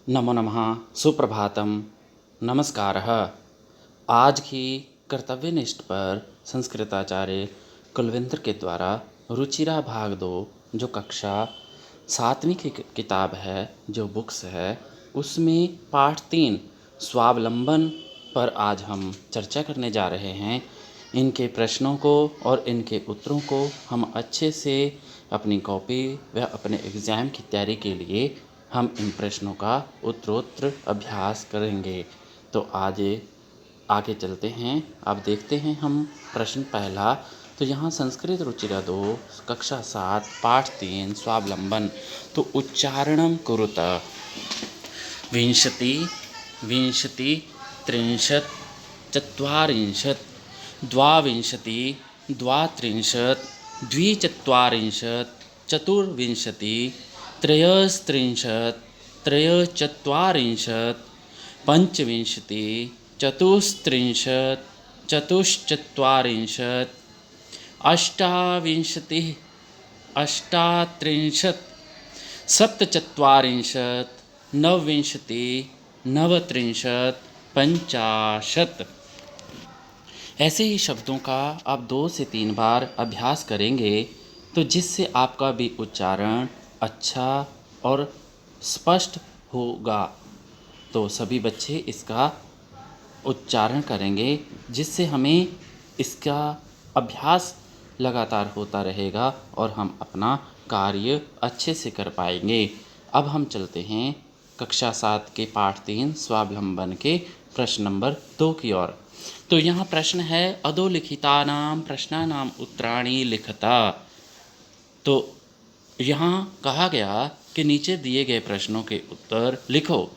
नमो नमः। सुप्रभातम। नमस्कारः। आज की कर्तव्यनिष्ठ पर संस्कृताचार्य कुलविंद्र के द्वारा रुचिरा भाग 2 जो कक्षा 7वीं की किताब है, जो बुक्स है, उसमें पाठ 3 स्वावलंबन पर आज हम चर्चा करने जा रहे हैं। इनके प्रश्नों को और इनके उत्तरों को हम अच्छे से अपनी कॉपी व अपने एग्ज़ाम की तैयारी के लिए हम इन प्रश्नों का उत्तरोत्तर अभ्यास करेंगे। तो आज आगे चलते हैं। अब देखते हैं हम प्रश्न पहला। तो यहाँ संस्कृत रुचिरा 2 कक्षा 7 पाठ 3 स्वावलंबन। तो उच्चारणं कुरुत। विंशति विंशति त्रिंशत् चत्वारिंशत् द्वाविंशति द्वात्रिंशत् द्विचत्वारिंशत् चतुर्विंशति त्रयस्त्रिंशत् त्रयश्चत्वारिंशत् पंचविंशति चतुस्त्रिंशत् चतुश्चत्वारिंशत् अष्टाविंशतिः अष्टात्रिंशत् सप्तचत्वारिंशत् नवविंशतिः नवत्रिंशत् पंचाशत्। ऐसे ही शब्दों का आप 2 से 3 बार अभ्यास करेंगे तो जिससे आपका भी उच्चारण अच्छा और स्पष्ट होगा। तो सभी बच्चे इसका उच्चारण करेंगे, जिससे हमें इसका अभ्यास लगातार होता रहेगा और हम अपना कार्य अच्छे से कर पाएंगे। अब हम चलते हैं कक्षा 7 के पाठ 3 स्वावलंबन के प्रश्न नंबर 2 की ओर। तो यहाँ प्रश्न है अधोलिखितानां प्रश्नानां उत्तराणि लिखता। तो यहाँ कहा गया कि नीचे दिए गए प्रश्नों के उत्तर लिखो।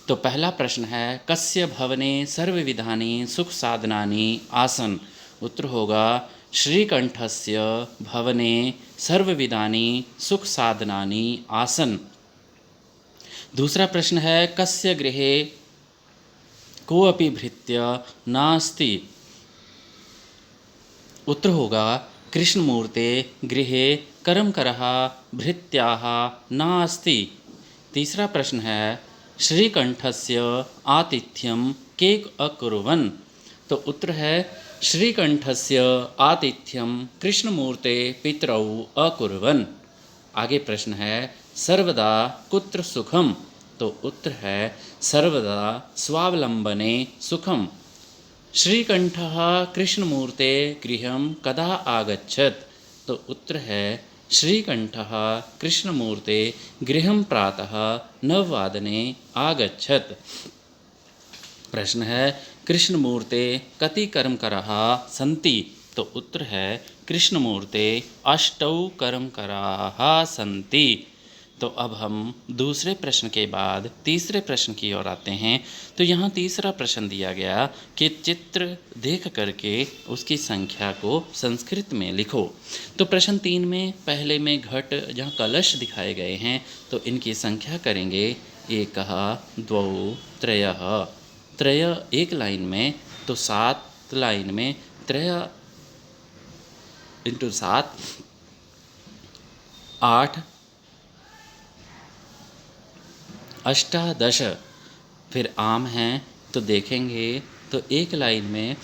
तो पहला प्रश्न है कस्य भवने सर्वविधानि सुख साधनानि आसन्। उत्तर होगा श्रीकंठस्य भवने सर्वविधानि सुख साधनानि आसन्। दूसरा प्रश्न है कस्य गृहे कोऽपि भृत्य नास्ति। उत्तर होगा कृष्णमूर्ते गृहे कर्मकरः भृत्याः नास्ति। तीसरा प्रश्न है श्रीकंठस्य आतिथ्यं के अकुर्वन्। तो उत्तर है श्रीकंठस्य आतिथ्यं कृष्णमूर्ते पितरौ अकुर्वन्। आगे प्रश्न है सर्वदा कुत्र सुखम। तो उत्तर है सर्वदा स्वावलंबने सुखम। श्रीकंठः कृष्णमूर्ते गृहं कदा आगच्छत्। तो उत्तर है श्रीकंठः कृष्णमूर्ते गृहं प्रातः 9 वादने आगच्छत्। प्रश्न है कृष्णमूर्ते कति कर्मकराः सन्ति। तो उत्तर है कृष्णमूर्ते 8 कर्मकराः सन्ति। तो अब हम दूसरे प्रश्न के बाद तीसरे प्रश्न की ओर आते हैं। तो यहाँ तीसरा प्रश्न दिया गया कि चित्र देख करके उसकी संख्या को संस्कृत में लिखो। तो प्रश्न 3 में पहले में घट जहाँ कलश दिखाए गए हैं तो इनकी संख्या करेंगे। एकः द्वौ त्रयः। त्रय एक लाइन में, तो 7 लाइन में त्रय इंटू 7 8 अष्टादश। फिर आम हैं तो देखेंगे तो एक लाइन में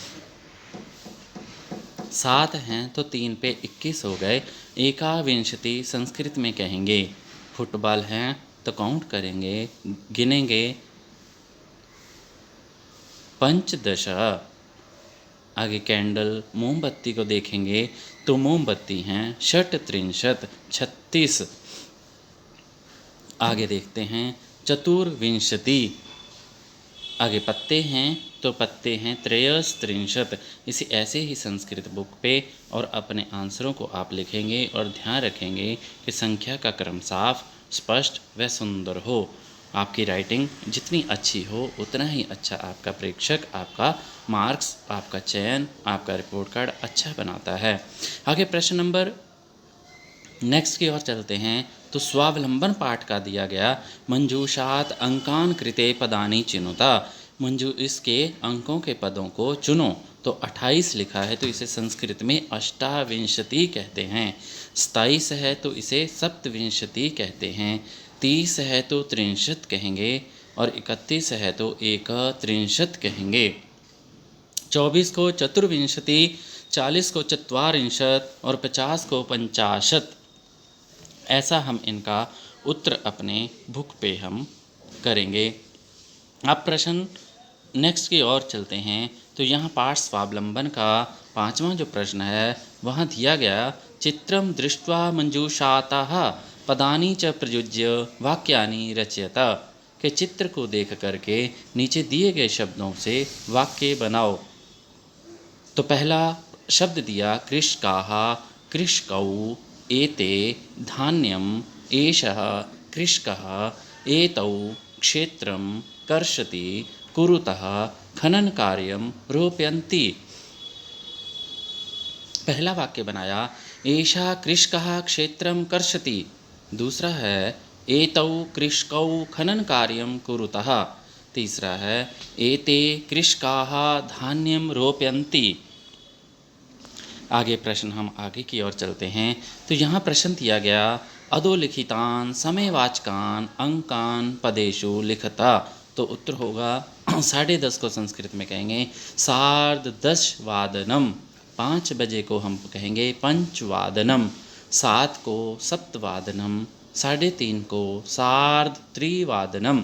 7 हैं तो 3 पे 21 हो गए। एकाविंशति संस्कृत में कहेंगे। फुटबॉल हैं तो काउंट करेंगे, गिनेंगे। पंचदश। आगे कैंडल मोमबत्ती को देखेंगे तो मोमबत्ती हैं षट्त्रिंशत् 36। आगे देखते हैं चतुर्विंशति। आगे पत्ते हैं तो पत्ते हैं त्रयस्त्रिंशत्। इसी ऐसे ही संस्कृत बुक पे और अपने आंसरों को आप लिखेंगे और ध्यान रखेंगे कि संख्या का क्रम साफ, स्पष्ट व सुंदर हो। आपकी राइटिंग जितनी अच्छी हो उतना ही अच्छा आपका प्रेक्षक, आपका मार्क्स, आपका चयन, आपका रिपोर्ट कार्ड अच्छा बनाता है। आगे प्रश्न नंबर नेक्स्ट की ओर चलते हैं। तो स्वावलंबन पाठ का दिया गया मंजूषात अंकान कृते पदानि चिनुता। मंजू इसके अंकों के पदों को चुनो। तो 28 लिखा है तो इसे संस्कृत में अष्टाविंशति कहते हैं। 27 है तो इसे सप्तविंशति कहते हैं। 30 है तो 63 कहेंगे। और 31 है तो एकत्रिंशत् कहेंगे। 24 को चतुर्विंशति, 40 को चत्वारिंशत् और 50 को पंचाशत्। ऐसा हम इनका उत्तर अपने बुक पे हम करेंगे। अब प्रश्न नेक्स्ट की ओर चलते हैं। तो यहाँ पाठ स्वावलंबन का 5वां जो प्रश्न है वहाँ दिया गया, चित्रम दृष्ट्वा मंजूषातः पदानि च प्रयुज्य वाक्यानि रचयत, के चित्र को देख करके नीचे दिए गए शब्दों से वाक्य बनाओ। तो पहला शब्द दिया कृषकाः, कृषकौ, एते, धान्यम, एषः, कृषकः, एतौ, क्षेत्रं, कर्षति, कुरुतः, खनन कार्यम, रोपयन्ति। पहला वाक्य बनाया, एषा कृषकः क्षेत्रं कर्षति। दूसरा है, एतौ कृषकौ खनन कार्यं कुरुतः। तीसरा है, एते कृषकाः धान्यं रोपयन्ति। आगे प्रश्न हम आगे की ओर चलते हैं। तो यहाँ प्रश्न दिया गया, अधोलिखितान समयवाचकान अंकान पदेषु लिखता। तो उत्तर होगा 10:30 को संस्कृत में कहेंगे सार्धदशवादनम, 5 बजे को हम कहेंगे पंचवादनम, 7 को सप्तवादनम, 3:30 को सार्धत्रिवादनम,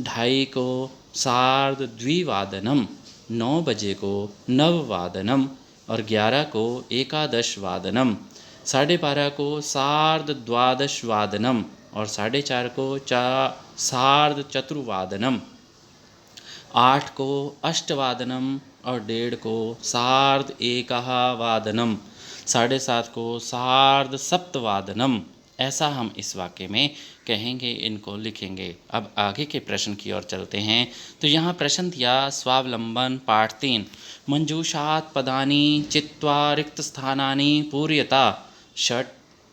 2:30 को सार्धद्विवादनम, 9 बजे को नववादनम और 11 को एकादशवादनम, 12:30 को सार्धद्वादशवादनम और 4:30 को सार्धचतुर्वादनम, 8 को अष्टवादनम और 1:30 को सार्ध-एकवादनम, 7:30 को सार्ध-सप्तवादनम। ऐसा हम इस वाक्य में कहेंगे, इनको लिखेंगे। अब आगे के प्रश्न की ओर चलते हैं। तो यहाँ प्रश्न दिया, स्वावलंबन पाठ 3, मंजूषात् पदानि चित्वा रिक्त स्थानानि पूर्यता। षट्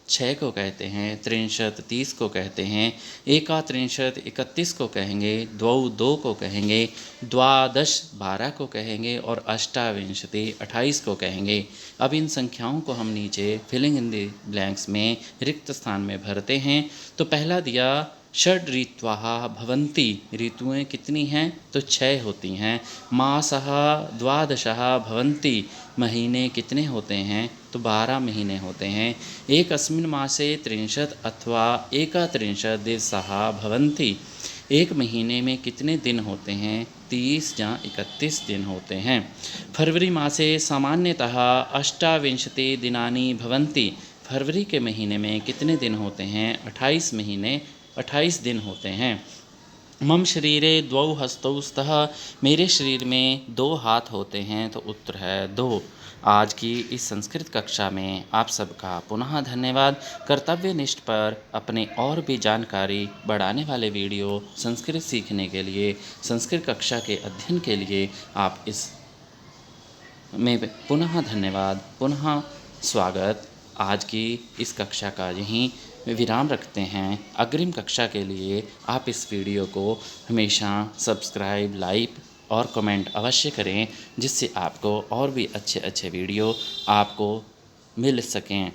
6 को कहते हैं, 63 30 को कहते हैं, एकात्रिंशत् 31 को कहेंगे, द्वौ 2 को कहेंगे, द्वादश 12 को कहेंगे और अष्टाविंशति 28 को कहेंगे। अब इन संख्याओं को हम नीचे फिलिंग इन द ब्लैंक्स में रिक्त स्थान में भरते हैं। तो पहला दिया, षड् ऋत्वः भवन्ति। ऋतुएं कितनी हैं? तो 6 होती हैं। मासः द्वादशः भवन्ति। महीने कितने होते हैं? तो 12 महीने होते हैं। एकस्मिन् मासे 30 अथवा एकात्रिंशत् दिवसाः भवन्ति। एक महीने में कितने दिन होते हैं? 30 या 31 दिन होते हैं। फरवरी मासे सामान्यतः 28 दिनानि भवन्ति। फरवरी के महीने में कितने दिन होते हैं? 28 दिन होते हैं। मम शरीरे द्वौ हस्तौ स्तः। मेरे शरीर में 2 हाथ होते हैं। तो उत्तर है 2। आज की इस संस्कृत कक्षा में आप सबका पुनः धन्यवाद। कर्तव्यनिष्ठ पर अपने और भी जानकारी बढ़ाने वाले वीडियो संस्कृत सीखने के लिए, संस्कृत कक्षा के अध्ययन के लिए आप इस में पुनः धन्यवाद, पुनः स्वागत। आज की इस कक्षा का यहीं विराम रखते हैं। अग्रिम कक्षा के लिए आप इस वीडियो को हमेशा सब्सक्राइब, लाइक और कमेंट अवश्य करें, जिससे आपको और भी अच्छे वीडियो आपको मिल सकें।